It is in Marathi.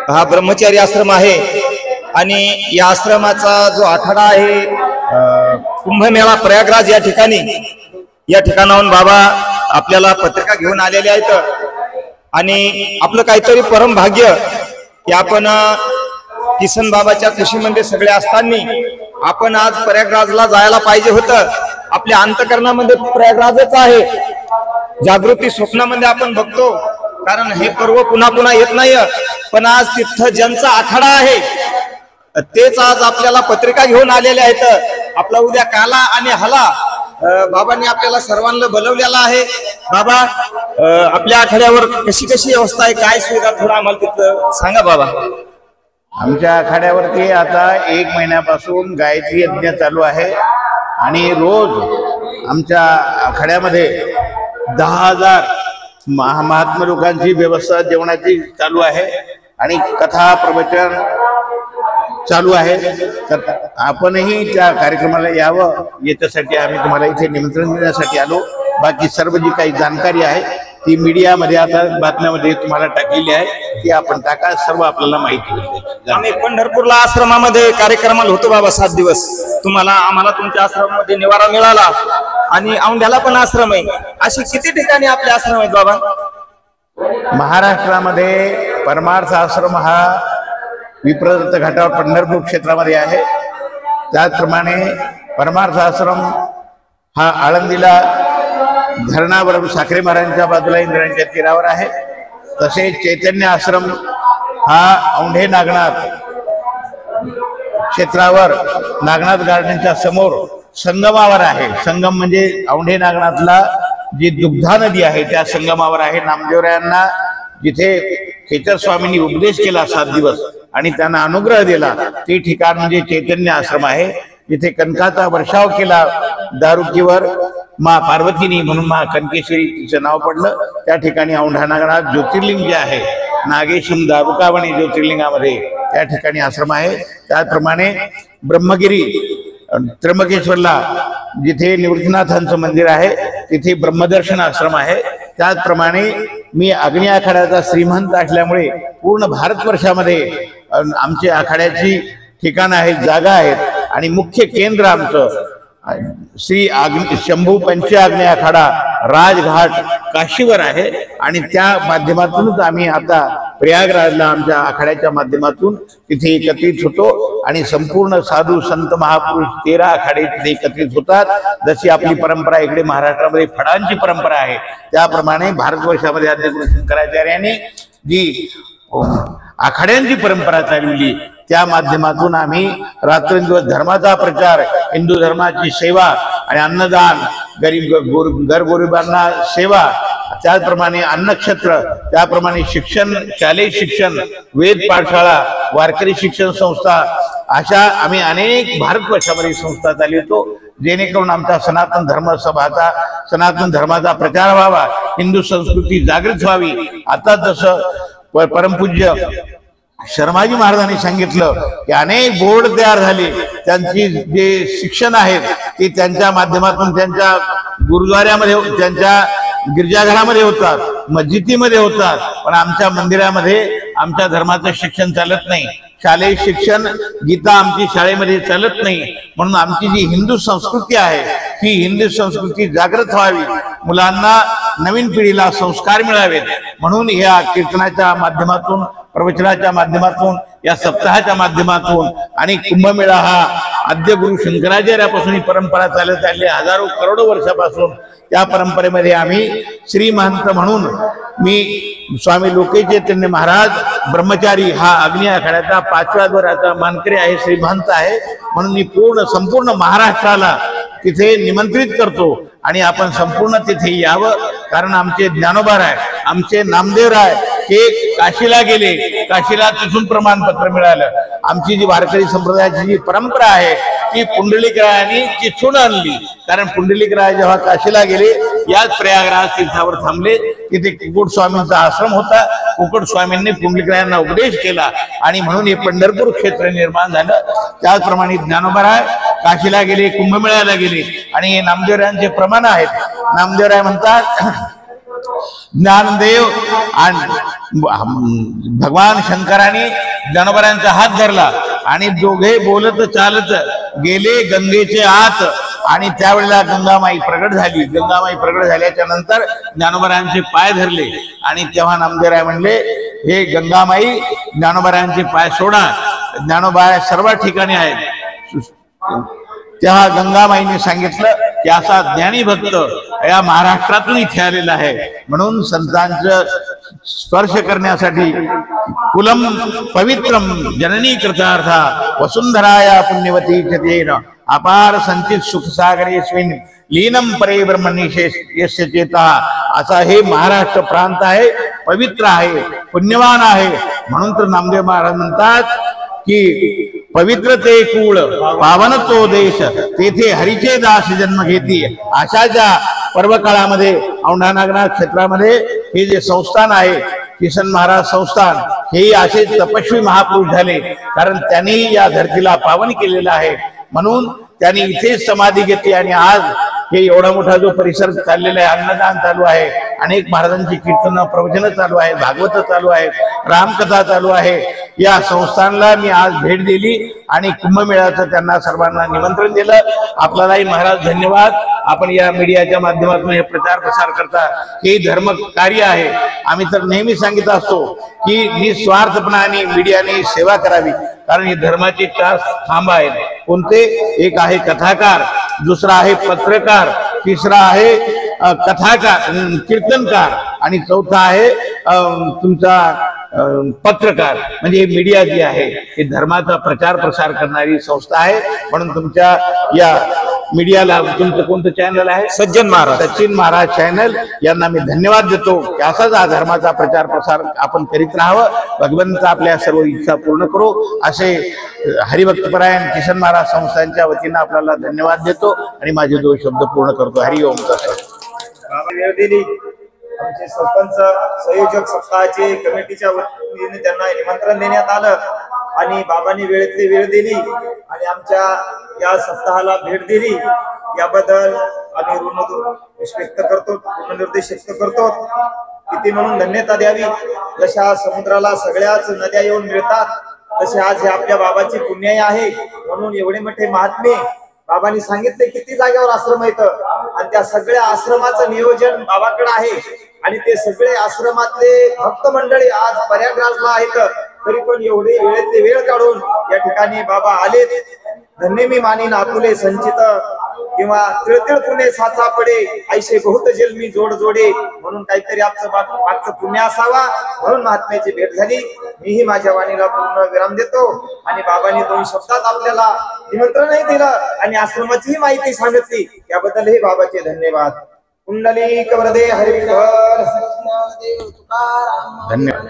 हा ब्रह्मचारी आश्रम आहे आणि या आश्रमाचा जो आखाडा आहे कुंभमेळा प्रयागराज या ठिकाणी, या ठिकाणाहून बाबा आपल्याला पत्रिका घेऊन आलेले आहेत आणि आपलं काहीतरी परम भाग्य की आपण किसन बाबाच्या कुशीमध्ये सगळे असताना आपण आज प्रयागराजला जायला पाहिजे होतं. आपल्या अंतकरणामध्ये प्रयागराजच आहे. जागृती स्वप्नामध्ये आपण बघतो, कारण हे पर्व पुन्हा पुन्हा येत नाही. पण आज तिथं ज्यांचा आखाडा आहे तेच आज आपल्याला पत्रिका घेऊन आलेले आहेत. आपला उद्या काला आणि हला बाबांनी आपल्याला सर्वांना बोलवलेला आहे. बाबा आपल्या आखाड्यावर कशी कशी व्यवस्था आहे, काय सुविधा, थोडं आम्हाला तिथं सांगा बाबा. आमच्या आखाड्यावरती आता 1 महिन्यापासून गायत्री यज्ञ चालू आहे आणि रोज आमच्या आखाड्यामध्ये 10,000 महात्मा लोकांची व्यवस्था जेवणाची चालू आहे आणि कथा प्रवचन चालू आहे. तर आपणही त्या कार्यक्रमाला यावं याच्यासाठी आम्ही तुम्हाला इथे निमंत्रण देण्यासाठी आलो. बाकी सर्व जी काही जाणकारी आहे ती मीडियामध्ये आता बातम्यामध्ये तुम्हाला टाकलेली आहे, ती आपण टाका, सर्व आपल्याला माहिती होईल. आम्ही पंढरपूरला आश्रमामध्ये कार्यक्रमाला होतो बाबा 7 दिवस. आम्हाला तुमच्या आश्रमामध्ये निवारा मिळाला आणि औंढ्याला पण आश्रम आहे. अशी किती ठिकाणी आपले आश्रम आहेत बाबा? महाराष्ट्रामध्ये परमार्थ आश्रम हा विप्रदत्त घाटावर पंढरपूर क्षेत्रामध्ये आहे. त्याचप्रमाणे परमार्थ आश्रम हा आळंदीला धरणावर साखरे महाराजांच्या बाजूला इंद्रायणीच्या तीरावर आहे. तसेच चैतन्य आश्रम हा औंढे नागनाथ क्षेत्रावर नागनाथ गार्डनच्या समोर संगमावर आहे. संगम म्हणजे औंढे नागनाथला जी दुग्धा नदी आहे त्या संगमावर आहे. नामदेवरायांना जिथे खेचर स्वामींनी उपदेश केला 7 दिवस आणि त्यांना अनुग्रह दिला ते ठिकाण म्हणजे चैतन्य आश्रम आहे. जिथे कनकाचा वर्षाव केला दारुकीवर मा पार्वतीनी, म्हणून मा कनकेश्वरी तिचं नाव पडलं. त्या ठिकाणी औंढा नागनाथ ज्योतिर्लिंग जे आहे नागेशम दारुकावणी ज्योतिर्लिंगामध्ये त्या ठिकाणी आश्रम आहे. त्याचप्रमाणे ब्रह्मगिरी त्र्यंबकेश्वरला जिथे निवृत्तीनाथांचं मंदिर आहे तिथे ब्रह्मदर्शन आश्रम आहे. त्याचप्रमाणे मी अग्नी आखाड्याचा श्रीमंत असल्यामुळे पूर्ण भारतवर्षामध्ये आमचे आखाड्याची ठिकाणं आहेत, जागा आहेत आणि मुख्य केंद्र आमचं श्री शंभू पंचाग्नी आखाडा राजघाट काशीवर आहे आणि त्या माध्यमातूनच आम्ही आता प्रयागराजला आमच्या आखाड्याच्या माध्यमातून तिथे एकत्रित होतो आणि संपूर्ण साधू संत महापुरुष 13 आखाडे तिथे एकत्रित होतात. जशी आपली परंपरा इकडे महाराष्ट्रामध्ये फडांची परंपरा आहे त्याप्रमाणे भारतवर्षामध्ये आद्यगुरु शंकराचार्यांनी जी आखाड्यांची परंपरा चालवली त्या माध्यमातून आम्ही रात्रंदिवस धर्माचा प्रचार, हिंदू धर्माची सेवा आणि अन्नदान, गरगोरिबांना सेवा, त्याचप्रमाणे अन्नक्षेत्र, त्याप्रमाणे शिक्षण, शालेय शिक्षण, वेद पाठशाळा, वारकरी शिक्षण संस्था, अशा आम्ही अनेक भारतवर्षामध्ये संस्था चालवतो जेणेकरून आमचा सनातन धर्माचा प्रचार व्हावा, हिंदू संस्कृती जागृत व्हावी. आता जसं परमपूज्य शर्माजी महाराजांनी सांगितलं की अनेक बोर्ड तयार झाले, त्यांची जे शिक्षण आहेत ते त्यांच्या माध्यमातून त्यांच्या गुरुद्वाऱ्यामध्ये, त्यांच्या गिरजाघरामध्ये होतात, मस्जिदीमध्ये होतात, पण आमच्या मंदिरामध्ये आमच्या धर्माचं शिक्षण चालत नाही. शालेय शिक्षण, गीता आमची शाळेमध्ये चालत नाही. म्हणून आमची जी हिंदू संस्कृती आहे ही हिंदू संस्कृती जागृत व्हावी, मुलांना नवीन पिढीला संस्कार मिळावेत म्हणून या कीर्तनाच्या माध्यमातून, प्रवचनाच्या माध्यमातून, या सप्ताहाच्या माध्यमातून आणि कुंभमेळा हा आद्य गुरु शंकराचार्यापासून ही परंपरा चालत आली हजारो करोडो वर्षापासून. त्या परंपरेमध्ये आम्ही श्रीमंत म्हणून मी स्वामी लोकचैतन्य महाराज ब्रह्मचारी हा अग्नी आखाड्याचा 5व्या द्वाराचा मानकरी आहे, श्रीमंत आहे. म्हणून मी संपूर्ण महाराष्ट्राला तिथे निमंत्रित करतो आणि आपण संपूर्ण तिथे यावं. कारण आमचे ज्ञानोबा राय, आमचे नामदेव राय हे काशीला गेले, काशीला तिथून प्रमाणपत्र मिळालं. आमची जी वारकरी संप्रदायाची जी परंपरा आहे ती पुंडलिकरायांनी तिथून आणली. कारण पुंडलिकराय जेव्हा काशीला गेले याच प्रयागराज तीर्थावर थांबले, तिथे कुकुट स्वामींचा आश्रम होता. कुकुट स्वामींनी पुंडलिकरायांना उपदेश केला आणि म्हणून हे पंढरपूर क्षेत्र निर्माण झालं. त्याचप्रमाणे ज्ञानोबा काशीला गेले, कुंभमेळ्याला गेले आणि हे नामदेवरायांचे प्रमाण आहेत. नामदेवराय म्हणतात ज्ञानदेव आणि भगवान शंकराने ज्ञानोबांचा हात धरला आणि दोघे बोलत चालत गेले गंगेचे आत आणि त्यावेळेला गंगामाई प्रगट झाली. गंगामाई प्रगट झाल्याच्या नंतर ज्ञानोबांचे पाय धरले आणि तेव्हा नामदेवराय म्हणले, हे गंगामाई ज्ञानोबांचे पाय सोडा, ज्ञानोबा सर्व ठिकाणी आहेत. तेव्हा गंगामाईने सांगितलं की असा ज्ञानी भक्त या महाराष्ट्रातून इथे आलेला आहे, म्हणून संतांचं स्पर्श करण्यासाठी कुलम पवित्रम जननी कृतार्था वसुंधराया पुण्यवती चेन अपार संचित सुखसागरेस्मिन लीनम परे ब्रह्मनिशे यस्य चेता. असा हे महाराष्ट्र प्रांत आहे, पवित्र आहे, पुण्यवान आहे. म्हणून तर नामदेव महाराज म्हणतात की पवित्र ते कुळ पावन तो देश तेथे हरीचे दास जन्म घेती. अशाच्या पर्व काळामध्ये औंढा नागनाथ क्षेत्रामध्ये हे जे संस्थान आहे किसन महाराज संस्थान, हेही असे तपस्वी महापुरुष झाले, कारण त्यांनी या धरतीला पावन केलेलं आहे. म्हणून त्यांनी इथेच समाधी घेतली आणि आज हे एवढा मोठा जो परिसर चाललेला आहे, अन्नदान चालू आहे, अनेक महाराजांची कीर्तन प्रवचन चालू आहे, भागवत चालू आहे, रामकथा चालू आहे. या संस्थानला मी आज भेट दिली आणि कुंभमेळ्याचं त्यांना सर्वांना निमंत्रण दिलं. आपल्यालाही महाराज धन्यवाद. आपण या मीडियाच्या माध्यमातून हे प्रचार प्रसार करता, हे धर्म कार्य आहे. आम्ही तर नेहमी सांगित असतो की निस्वार्थपणाने मीडियाने सेवा करावी, कारण ही धर्माची 4 खांब आहेत. कोणते? एक आहे कथाकार, दुसरा आहे पत्रकार, तिसरा आहे कथाकार कीर्तनकार आणि चौथा आहे तुमचा पत्रकार. म्हणजे मीडिया जी आहे ही धर्माचा प्रचार प्रसार करणारी संस्था आहे. म्हणून तुमच्या या मीडियाला, तुमचं कोणतं चॅनल आहे? सज्जन महाराज, सचिन महाराज चॅनल, यांना मी धन्यवाद देतो. असाच हा धर्माचा प्रचार प्रसार आपण करीत राहावं. भगवंत आपल्या सर्व इच्छा पूर्ण करो, असे हरिभक्तपरायण किसन महाराज संस्थांच्या वतीनं आपल्याला धन्यवाद देतो आणि माझे 2 शब्द पूर्ण करतो. हरि ओम तसं. आमचे सरपंच संयोजक सप्ताहाचे कमिटीच्या वतीने त्यांना निमंत्रण देण्यात आलं आणि बाबांनी वेळेतली वेळ दिली आणि आमच्या या सप्ताहाला भेट दिली, याबद्दल आम्ही ऋण व्यक्त करतो, ऋणनिर्देश व्यक्त करतो. किती म्हणून धन्यता द्यावी. जशा समुद्राला सगळ्याच नद्या येऊन मिळतात, तसे आज हे आपल्या बाबाची पुण्याई आहे. म्हणून एवढे मोठे महात्मे बाबांनी सांगितले किती जागेवर आश्रम आहेत आणि त्या सगळ्या आश्रमाचं नियोजन बाबाकडे आहे आणि ते सगळे आश्रमातले भक्त मंडळी आज प्रयागराजला आहेत, तरी पण एवढे वेळेतले वेळ काढून या ठिकाणी बाबा आले. धन्य मी मानीन आतुले संचित किंवा तिळतिळ पुणे साचा पडे ऐसे बहुत जन्मी जोड जोडे. म्हणून काहीतरी आमचं मागचं पुण्य असावा, म्हणून महात्म्याची भेट झाली. मीही माझ्या वाणीला पूर्ण विराम देतो आणि बाबांनी 2 शब्दात आपल्याला निमंत्रणही दिलं आणि आश्रमाचीही माहिती सांगितली, याबद्दलही बाबाचे धन्यवाद. कुंडलिक वरदे हरी विठ्ठल. धन्यवाद.